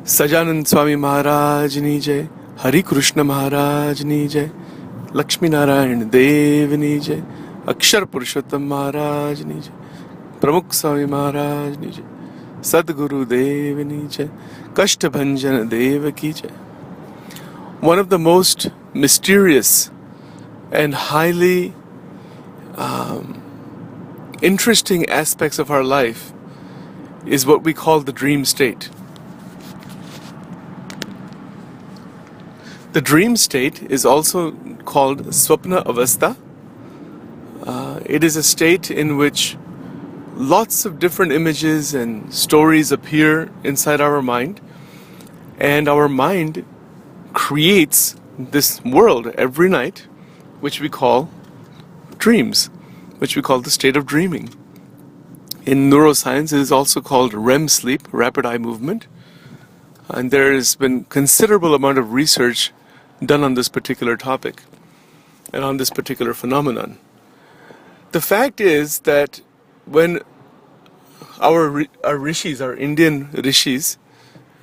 Sajanand Swami Maharaj Ni Jai, Hari Krishna Maharaj Ni Jai, Lakshmi Narayan Dev Ni Jai, Akshar Purushottam Maharaj Ni Jai, Pramukh Swami Maharaj Ni Jai, Sadguru Dev Ni Jai, Kashtabhanjan Dev Ki Jai. One of the most mysterious and highly interesting aspects of our life is what we call the dream state. The dream state is also called Swapna Avastha. It is a state in which lots of different images and stories appear inside our mind, and our mind creates this world every night, which we call dreams, which we call the state of dreaming. In neuroscience, it is also called REM sleep, rapid eye movement, and there has been considerable amount of research done on this particular topic and on this particular phenomenon. The fact is that when our rishis, our Indian rishis,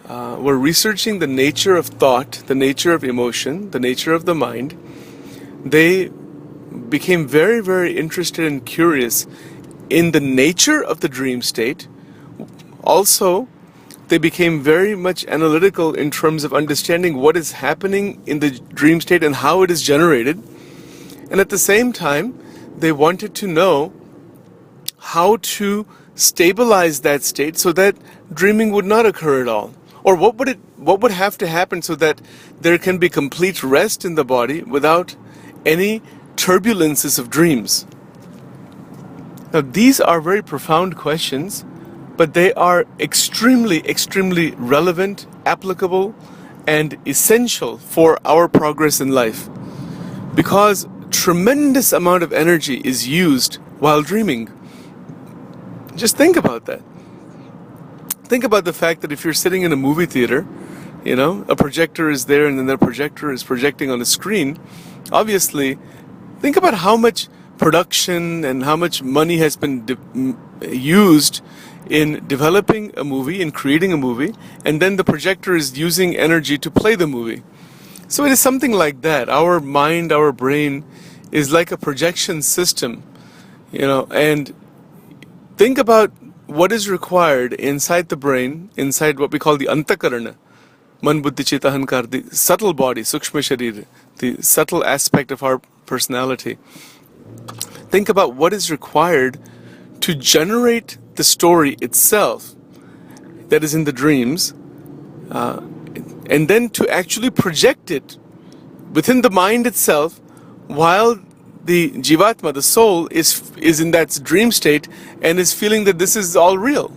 were researching the nature of thought, the nature of emotion, the nature of the mind, they became very, very interested and curious in the nature of the dream state. Also, they became very much analytical in terms of understanding what is happening in the dream state and how it is generated. And at the same time, they wanted to know how to stabilize that state so that dreaming would not occur at all. Or what would have to happen so that there can be complete rest in the body without any turbulences of dreams. Now, these are very profound questions, but they are extremely, extremely relevant, applicable, and essential for our progress in life. Because tremendous amount of energy is used while dreaming. Just think about that. Think about the fact that if you're sitting in a movie theater, a projector is there and then the projector is projecting on a screen. Obviously, think about how much production and how much money has been used in developing a movie, in creating a movie, and then the projector is using energy to play the movie. So it is something like that. Our mind, our brain is like a projection system, and think about what is required inside the brain, inside what we call the antakarana, man buddhi chitta ahankar, the subtle body, sukshma sharir, the subtle aspect of our personality. Think about what is required to generate the story itself that is in the dreams, and then to actually project it within the mind itself while the jivatma, the soul, is in that dream state and is feeling that this is all real.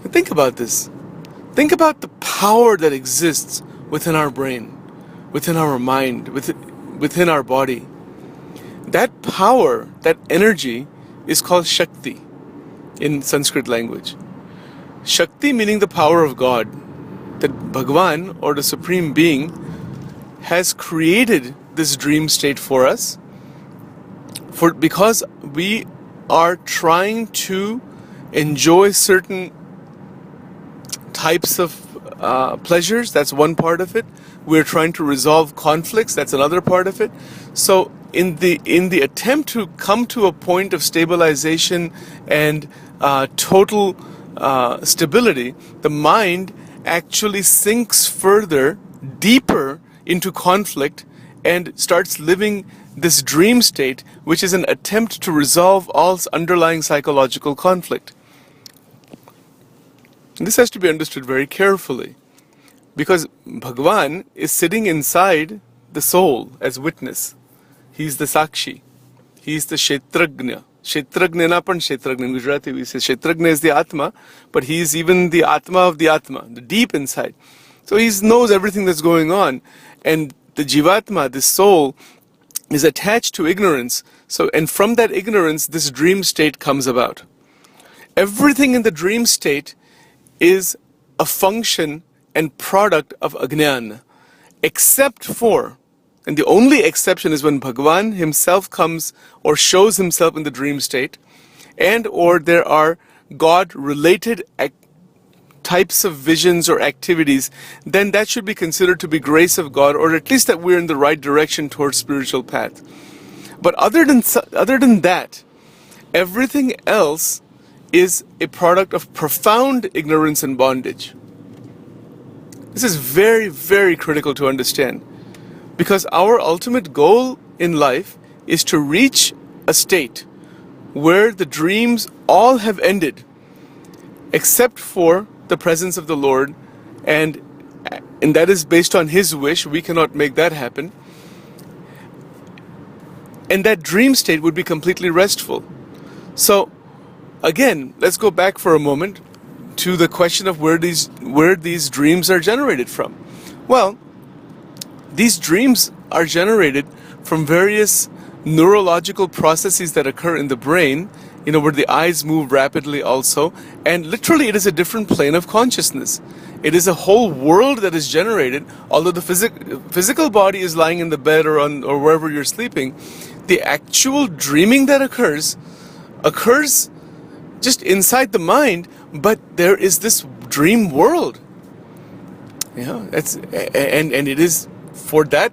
Think about this. Think about the power that exists within our brain, within our mind, within our body. That power, that energy is called Shakti in Sanskrit language. Shakti meaning the power of God, that Bhagwan or the Supreme Being has created this dream state for us because we are trying to enjoy certain types of pleasures. That's one part of it. We're trying to resolve conflicts. That's another part of it. So in the attempt to come to a point of stabilization and total stability, the mind actually sinks further, deeper into conflict and starts living this dream state, which is an attempt to resolve all underlying psychological conflict. And this has to be understood very carefully, because Bhagwan is sitting inside the soul as witness. He's the Sakshi. He's the Kshetragnya. Kshetragnya pan Kshetragnya. In Gujarati we say Kshetragnya is the Atma, but he's even the Atma of the Atma, the deep inside. So he knows everything that's going on. And the Jivatma, the soul, is attached to ignorance. And from that ignorance, this dream state comes about. Everything in the dream state is a function and product of Ajnana, except for, and the only exception is when Bhagwan himself comes or shows himself in the dream state, and or there are God-related types of visions or activities, then that should be considered to be grace of God, or at least that we're in the right direction towards spiritual path. But other than that, everything else is a product of profound ignorance and bondage. This is very, very critical to understand, because our ultimate goal in life is to reach a state where the dreams all have ended, except for the presence of the Lord, and that is based on His wish. We cannot make that happen. And that dream state would be completely restful. So, again, let's go back for a moment to the question of where these dreams are generated from. Well, these dreams are generated from various neurological processes that occur in the brain, where the eyes move rapidly also, and literally it is a different plane of consciousness. It is a whole world that is generated, although the physical body is lying in the bed or wherever you're sleeping. The actual dreaming that occurs just inside the mind, but there is this dream world. And it is for that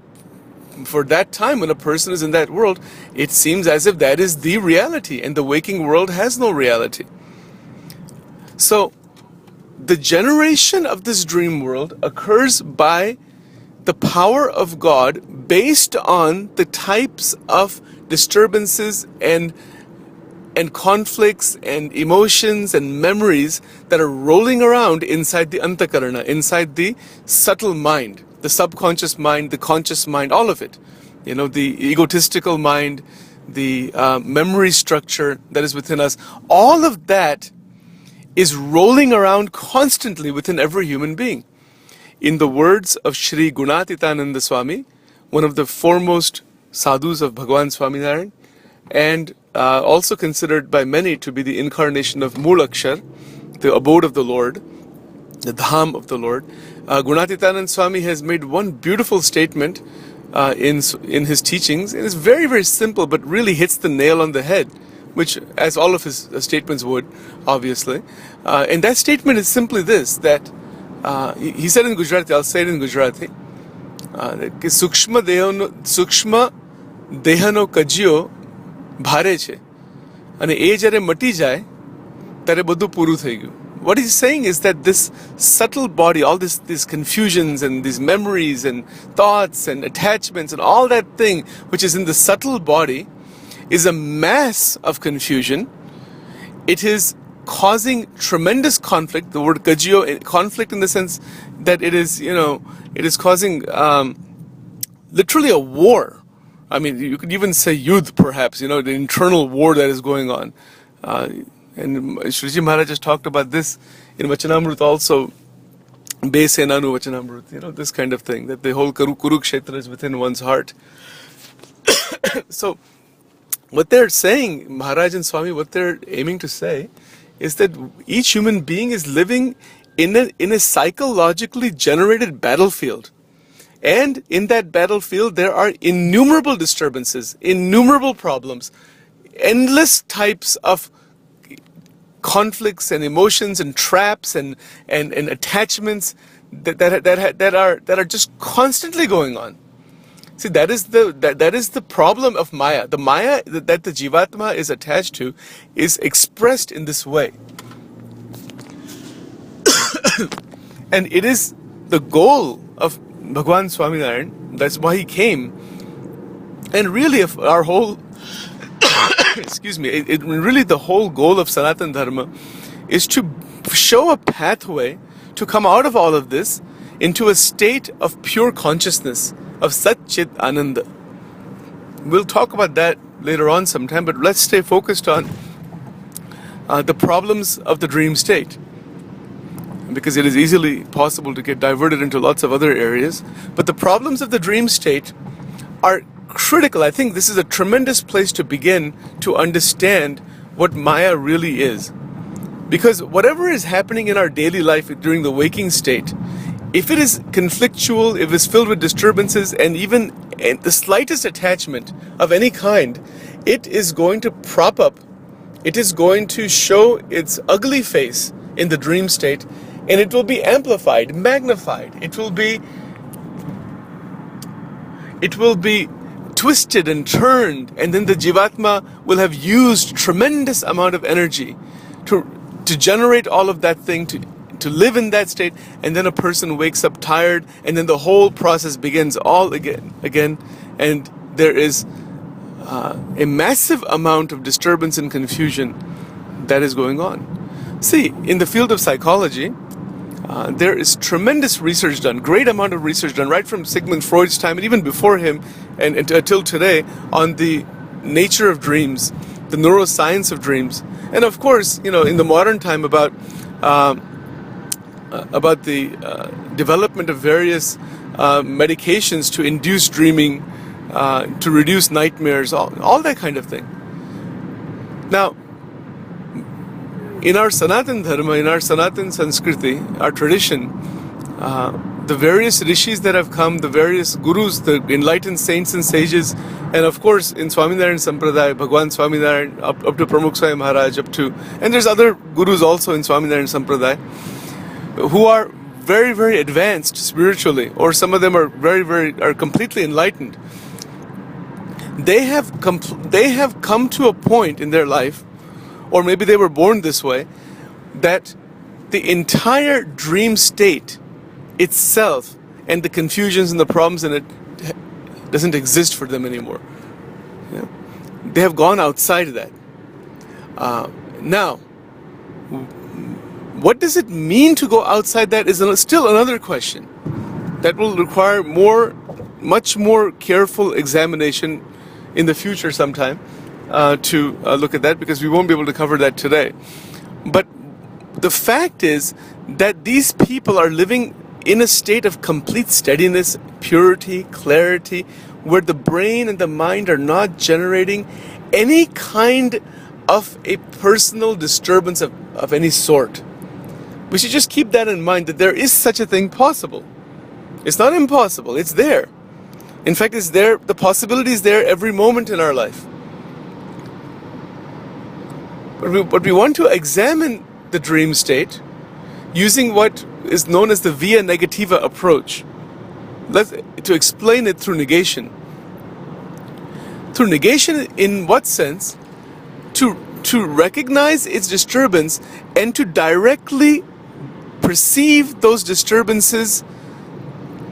time when a person is in that world, it seems as if that is the reality, and the waking world has no reality. So the generation of this dream world occurs by the power of God, based on the types of disturbances and conflicts and emotions and memories that are rolling around inside the antakarana, inside the subtle mind, the subconscious mind, the conscious mind, all of it. The egotistical mind, the memory structure that is within us, all of that is rolling around constantly within every human being. In the words of Shree Gunatitananda Swami, one of the foremost sadhus of Bhagwan Swaminarayan, and also considered by many to be the incarnation of Moolakshar, the abode of the Lord, the Dham of the Lord, Gunatitananda Swami has made one beautiful statement in his teachings. It is very, very simple, but really hits the nail on the head, which, as all of his statements would, obviously. And that statement is simply this, that he said in Gujarati, I'll say it in Gujarati, कि सूक्ष्म देहनो कजियो ભારે છે અને એ જ્યારે મટી જાય ત્યારે બધું પૂરું થઈ ગયું. What he's saying is that this subtle body, all these confusions and these memories and thoughts and attachments and all that thing which is in the subtle body is a mass of confusion. It is causing tremendous conflict. The word kajiyo, conflict in the sense that it is causing literally a war. I mean, you could even say yudh, perhaps, the internal war that is going on. And Shriji Maharaj has talked about this in Vachanamrut also, Be Senanu Vachanamrut, this kind of thing, that the whole Kurukshetra is within one's heart. So, what they're saying, Maharaj and Swami, what they're aiming to say, is that each human being is living in a psychologically generated battlefield. And in that battlefield, there are innumerable disturbances, innumerable problems, endless types of conflicts and emotions and traps and attachments that are just constantly going on. See, that is the problem of Maya. The Maya that the Jivatma is attached to is expressed in this way. And it is the goal of Bhagwan Swaminarayan, that's why he came. And really, if our whole excuse me, really the whole goal of Sanatana Dharma is to show a pathway to come out of all of this into a state of pure consciousness, of Sat Chit Ananda. We'll talk about that later on sometime, but let's stay focused on the problems of the dream state, because it is easily possible to get diverted into lots of other areas. But the problems of the dream state are critical. I think this is a tremendous place to begin to understand what Maya really is. Because whatever is happening in our daily life during the waking state, if it is conflictual, if it's filled with disturbances and even the slightest attachment of any kind, it is going to prop up, it is going to show its ugly face in the dream state, and it will be amplified, magnified. It will be twisted and turned, and then the Jivatma will have used tremendous amount of energy to generate all of that thing, to live in that state, and then a person wakes up tired, and then the whole process begins all again, and there is a massive amount of disturbance and confusion that is going on. See, in the field of psychology, there is tremendous research done, great amount of research done, right from Sigmund Freud's time and even before him and until today, on the nature of dreams, the neuroscience of dreams, and of course, in the modern time about the development of various medications to induce dreaming, to reduce nightmares, all that kind of thing. Now, in our Sanatan Dharma, in our Sanatan Sanskriti, our tradition, the various rishis that have come, the various gurus, the enlightened saints and sages, and of course in Swaminarayan Sampradaya, Bhagwan Swaminarayan, up to Pramukh Swami Maharaj, and there's other gurus also in Swaminarayan Sampradaya, who are very, very advanced spiritually, or some of them are are completely enlightened. They have come to a point in their life, or maybe they were born this way, that the entire dream state itself and the confusions and the problems in it doesn't exist for them anymore. Yeah? They have gone outside of that. Now, what does it mean to go outside that is still another question that will require much more careful examination in the future sometime to look at that, because we won't be able to cover that today. But the fact is that these people are living in a state of complete steadiness, purity, clarity, where the brain and the mind are not generating any kind of a personal disturbance of any sort. We should just keep that in mind, that there is such a thing possible. It's not impossible, it's there. In fact, it's there, the possibility is there every moment in our life. But we want to examine the dream state using what is known as the via negativa approach. To explain it through negation. Through negation, in what sense? To recognize its disturbance and to directly perceive those disturbances,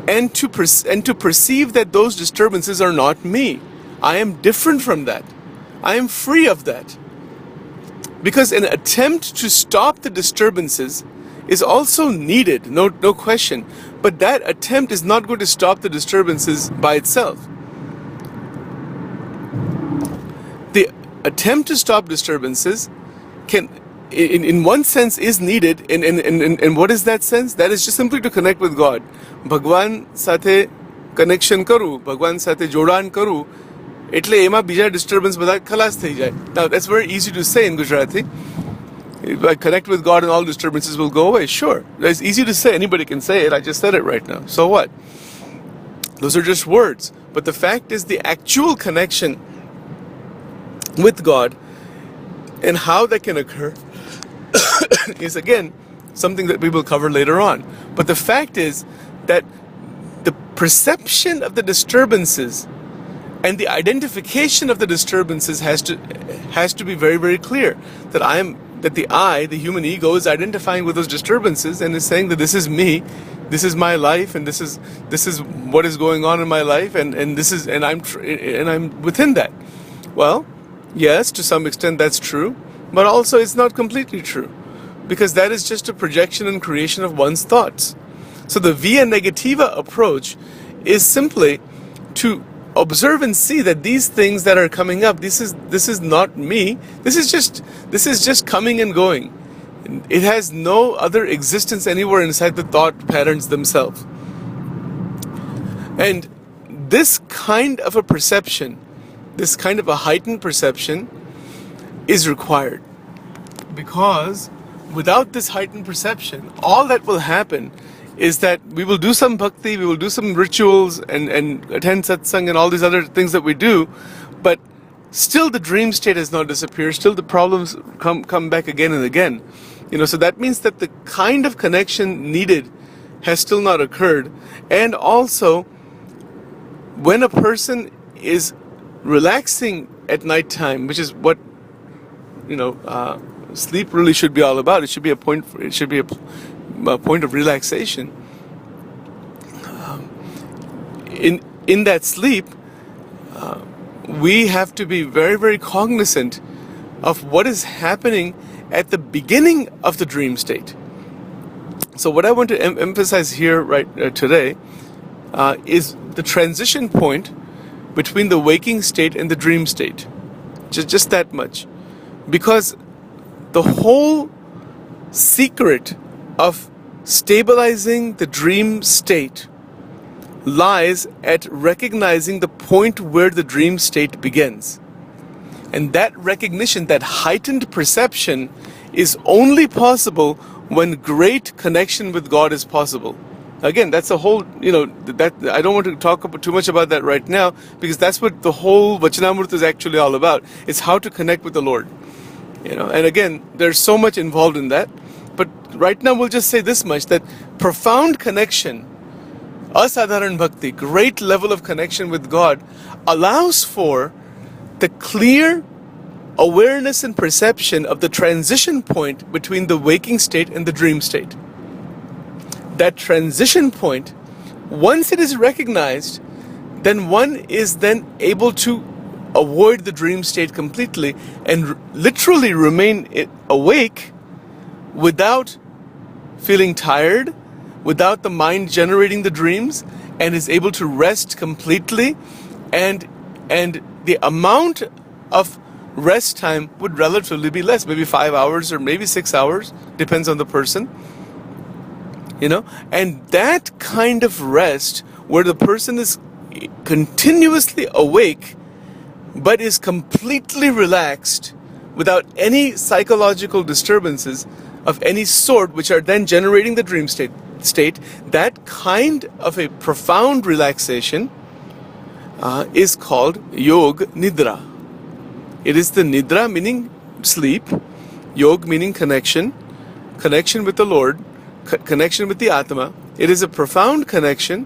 and to perceive that those disturbances are not me. I am different from that. I am free of that. Because an attempt to stop the disturbances is also needed, no question. But that attempt is not going to stop the disturbances by itself. The attempt to stop disturbances can, in one sense, is needed. And what is that sense? That is just simply to connect with God. Bhagwan sathe connection karu, Bhagwan sathe jodan karu, એટલે એમાં બીજા disturbance બધા ખલાસ થઈ જાય. Now that's very easy to say in Gujarati. If I connect with God and all disturbances will go away. Sure, it's easy to say. Anybody can say it. I just said it right now. So what? Those are just words. But the fact is, the actual connection with God and how that can occur is again something that we will cover later on. But the fact is that the perception of the disturbances and the identification of the disturbances has to be very, very clear. That the I, the human ego, is identifying with those disturbances and is saying that this is me, this is my life, and this is what is going on in my life, and I'm within that. Well, yes, to some extent that's true, but also it's not completely true, because that is just a projection and creation of one's thoughts. So the via negativa approach is simply to observe and see that these things that are coming up, this is not me. This is just coming and going. It has no other existence anywhere inside the thought patterns themselves. And this kind of a perception, this kind of a heightened perception, is required, because without this heightened perception, all that will happen is that we will do some bhakti, we will do some rituals and attend satsang and all these other things that we do, but still the dream state has not disappeared, still the problems come back again and again. So that means that the kind of connection needed has still not occurred. And also, when a person is relaxing at nighttime, which is what sleep really should be all about. It should be a point. It should be a point of relaxation. In that sleep, we have to be very, very cognizant of what is happening at the beginning of the dream state. So what I want to emphasize here today is the transition point between the waking state and the dream state. Just that much. Because the whole secret of stabilizing the dream state lies at recognizing the point where the dream state begins. And that recognition, that heightened perception, is only possible when great connection with God is possible. Again, that's a whole, that I don't want to talk too much about that right now, because that's what the whole Vachanamrita is actually all about. It's how to connect with the Lord. And again, there's so much involved in that. But right now we'll just say this much, that profound connection, asadharan bhakti, great level of connection with God, allows for the clear awareness and perception of the transition point between the waking state and the dream state. That transition point, once it is recognized, then one is then able to avoid the dream state completely and literally remain awake without feeling tired, without the mind generating the dreams, and is able to rest completely, and the amount of rest time would relatively be less, maybe 5 hours or maybe 6 hours, depends on the person. And that kind of rest where the person is continuously awake but is completely relaxed without any psychological disturbances of any sort, which are then generating the dream state, that kind of a profound relaxation is called Yog-Nidra. It is the Nidra meaning sleep, Yog meaning connection with the Lord, connection with the Atma. It is a profound connection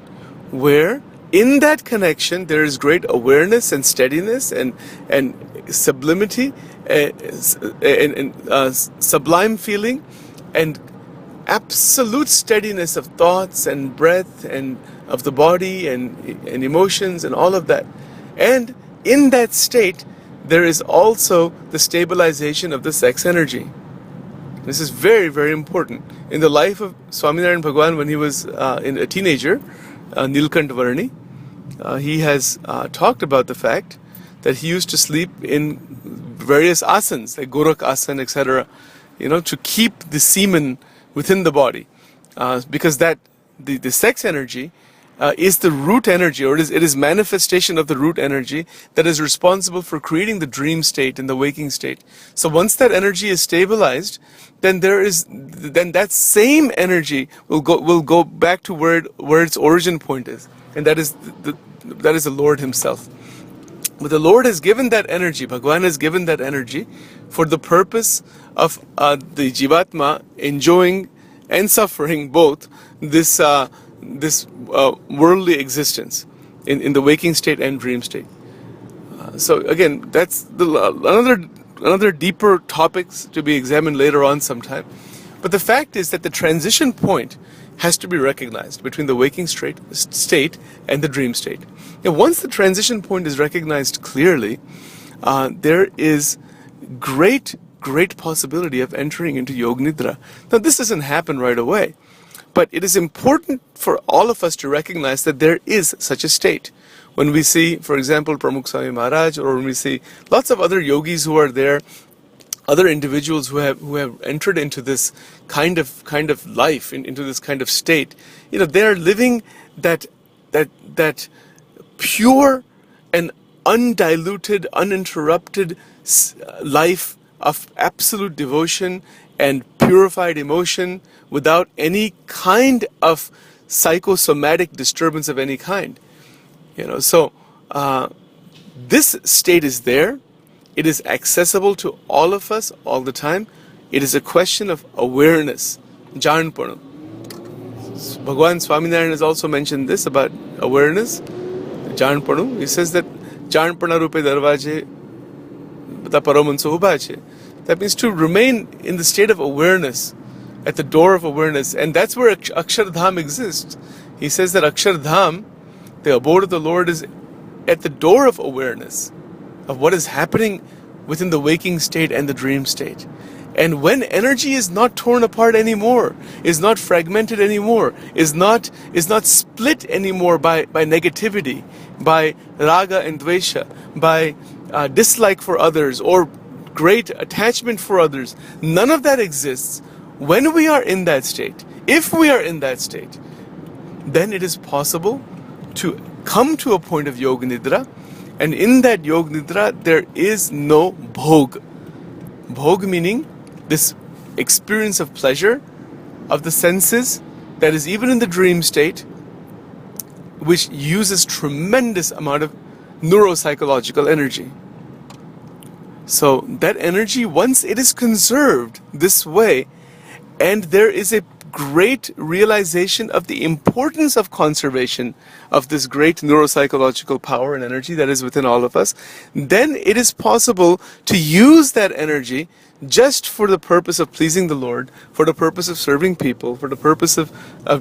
where in that connection there is great awareness and steadiness and sublimity and sublime feeling and absolute steadiness of thoughts and breath and of the body and emotions and all of that. And in that state there is also the stabilization of the sex energy. This is very, very important. In the life of Swaminarayan Bhagwan, when he was a teenager, Nilkant Varni, he has talked about the fact that he used to sleep in various asanas, like Gorak asana, etc., to keep the semen within the body. Because that the sex energy is the root energy, or it is manifestation of the root energy that is responsible for creating the dream state and the waking state. So once that energy is stabilized, then that same energy will go back to where its origin point is, and that is the Lord Himself. But the Lord has given that energy, Bhagwan has given that energy for the purpose of the Jivatma enjoying and suffering both this worldly existence in the waking state and dream state. So again, that's another deeper topics to be examined later on sometime. But the fact is that the transition point has to be recognized between the waking state and the dream state. And once the transition point is recognized clearly, there is great possibility of entering into Yog-Nidra. Now this doesn't happen right away, but it is important for all of us to recognize that there is such a state. When we see, for example, Pramukh Swami Maharaj, or when we see lots of other yogis who are there, other individuals who have entered into this kind of life, into this kind of state, they are living that pure and undiluted, uninterrupted life of absolute devotion and purified emotion without any kind of psychosomatic disturbance of any kind. So this state is there. It is accessible to all of us all the time. It is a question of awareness. Janpanu. Bhagwan Swaminarayan has also mentioned this about awareness. Janpanu. He says that Janpana rupe darvaje bata paramanso ubache. That means to remain in the state of awareness, at the door of awareness. And that's where Akshardham exists. He says that Akshardham, the abode of the Lord, is at the door of awareness, of what is happening within the waking state and the dream state. And when energy is not torn apart anymore, is not fragmented anymore, is not split anymore by negativity, by raga and dvesha, by dislike for others or great attachment for others, none of that exists. When we are in that state, if we are in that state, then it is possible to come to a point of Yog-Nidra, and in that Yog-Nidra there is no bhog. Bhog meaning this experience of pleasure of the senses that is even in the dream state, which uses tremendous amount of neuropsychological energy. So that energy, once it is conserved this way, and there is a great realization of the importance of conservation of this great neuropsychological power and energy that is within all of us, then it is possible to use that energy just for the purpose of pleasing the Lord, for the purpose of serving people, for the purpose of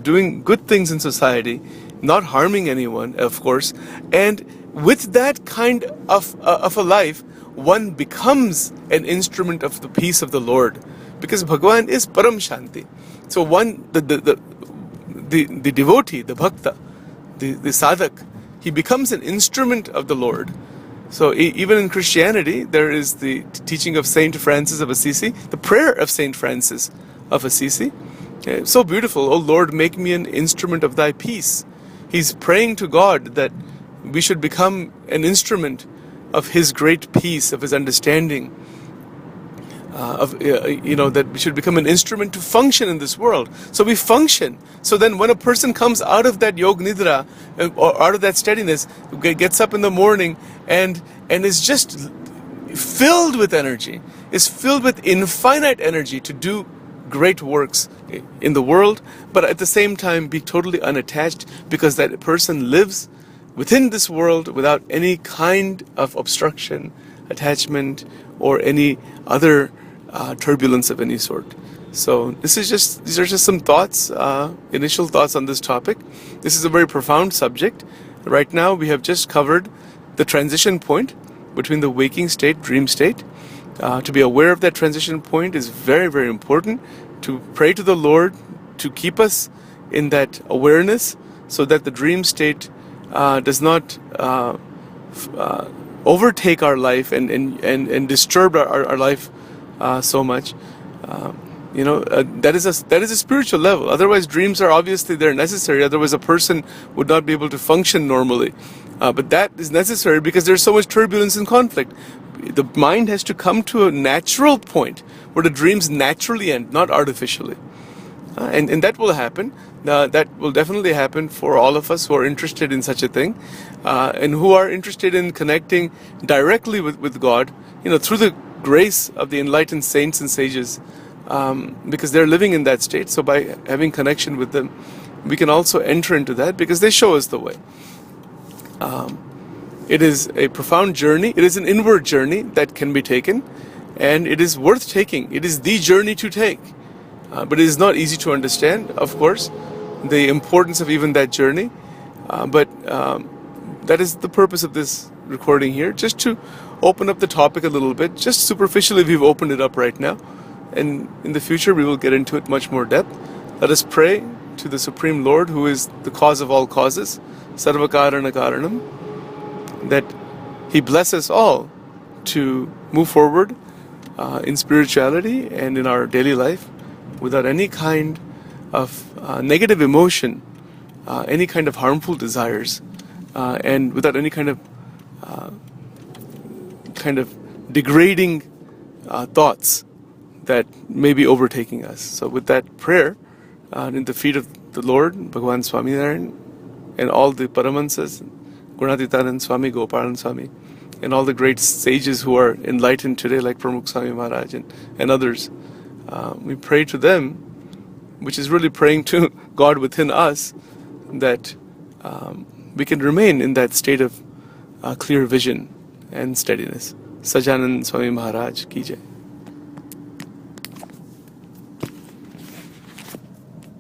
doing good things in society, not harming anyone, of course. And with that kind of a life, one becomes an instrument of the peace of the Lord, because Bhagavan is Param Shanti. So one, the devotee, the bhakta, the sadhak, he becomes an instrument of the Lord. So even in Christianity, there is the teaching of Saint Francis of Assisi, the prayer of Saint Francis of Assisi. So beautiful. Oh Lord, make me an instrument of thy peace. He's praying to God that we should become an instrument of his great peace, of his understanding, that we should become an instrument to function in this world. So we function. So then when a person comes out of that Yog-Nidra, or out of that steadiness, gets up in the morning and is just filled with energy, is filled with infinite energy to do great works in the world, but at the same time be totally unattached, because that person lives within this world without any kind of obstruction, attachment, or any other turbulence of any sort. So these are just some thoughts, initial thoughts on this topic. This is a very profound subject. Right now we have just covered the transition point between the waking state, dream state. To be aware of that transition point is very, very important. To pray to the Lord to keep us in that awareness, so that the dream state does not overtake our life and disturb our life so much. That is a spiritual level. Otherwise, dreams are obviously they're necessary. Otherwise, a person would not be able to function normally. But that is necessary because there's so much turbulence and conflict. The mind has to come to a natural point where the dreams naturally end, not artificially. And that will happen. That will definitely happen for all of us who are interested in such a thing, and who are interested in connecting directly with God, through the grace of the enlightened saints and sages, because they're living in that state. So by having connection with them, we can also enter into that, because they show us the way. It is a profound journey. It is an inward journey that can be taken, and it is worth taking. It is the journey to take. But it is not easy to understand, of course, the importance of even that journey. But that is the purpose of this recording here, just to open up the topic a little bit. Just superficially, we've opened it up right now. And in the future, we will get into it much more depth. Let us pray to the Supreme Lord, who is the cause of all causes, Sarva Karana Karanam, that He bless us all to move forward in spirituality and in our daily life without any kind of negative emotion, any kind of harmful desires, and without any kind of degrading thoughts that may be overtaking us. So with that prayer, in the feet of the Lord, Bhagavan Swaminarayan, and all the Paramansas, Gunatitanand Swami, Gopalan Swami, and all the great sages who are enlightened today, like Pramukh Swami Maharaj and others, we pray to them, which is really praying to God within us, that we can remain in that state of clear vision and steadiness. Sajanand Swami Maharaj ki jai.